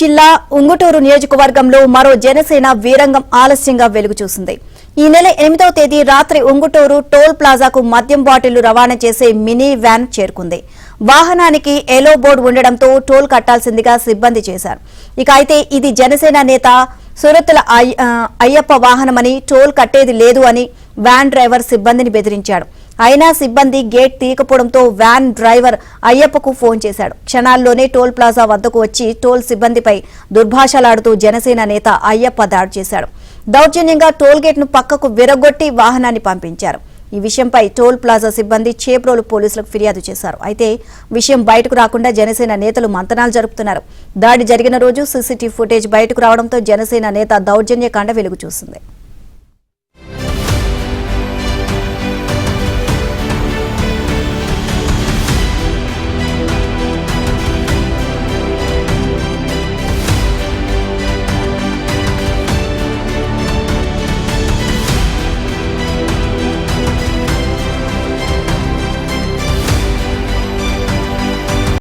జిల్లా ఉంగుటూరు నియోజకవర్గంలో మరో జనసేన వీరంగం ఆలస్యంగా వెలుగు చూసింది. ఈ నెల 8వ తేదీ రాత్రి ఉంగుటూరు టోల్ ప్లాజాకు మద్యం బాటిళ్లు రవాణా చేసే మినీ వ్యాన్ చేరుకుంది. వాహనానికి ఎలో బోర్డు ఉండడంతో టోల్ కట్టాల్సిందిగా సిబ్బంది చేశారు. అయితే ఇది జనసేన నేత సురతుల అయ్యప్ప వాహనమని, టోల్ కట్టేది లేదు అని వ్యాన్ డ్రైవర్ సిబ్బందిని బెదిరించాడు. అయినా సిబ్బంది గేట్ తీయకపోవడంతో వ్యాన్ డ్రైవర్ అయ్యప్పకు ఫోన్ చేశాడు. క్షణాల్లోనే టోల్ ప్లాజా వద్దకు వచ్చి టోల్ సిబ్బందిపై దుర్భాషలాడుతూ జనసేన నేత అయ్యప్ప దాడి చేశాడు. దౌర్జన్యంగా టోల్ గేట్ ను పక్కకు విరగొట్టి వాహనాన్ని పంపించారు. ఈ విషయంపై టోల్ ప్లాజా సిబ్బంది చేబ్రోలు పోలీసులకు ఫిర్యాదు చేశారు. అయితే విషయం బయటకు రాకుండా జనసేన నేతలు మంతనాలు జరుపుతున్నారు. దాడి జరిగిన రోజు సీసీటీవీ ఫుటేజ్ బయటకు రావడంతో జనసేన నేత దౌర్జన్యకాండ వెలుగు చూసింది.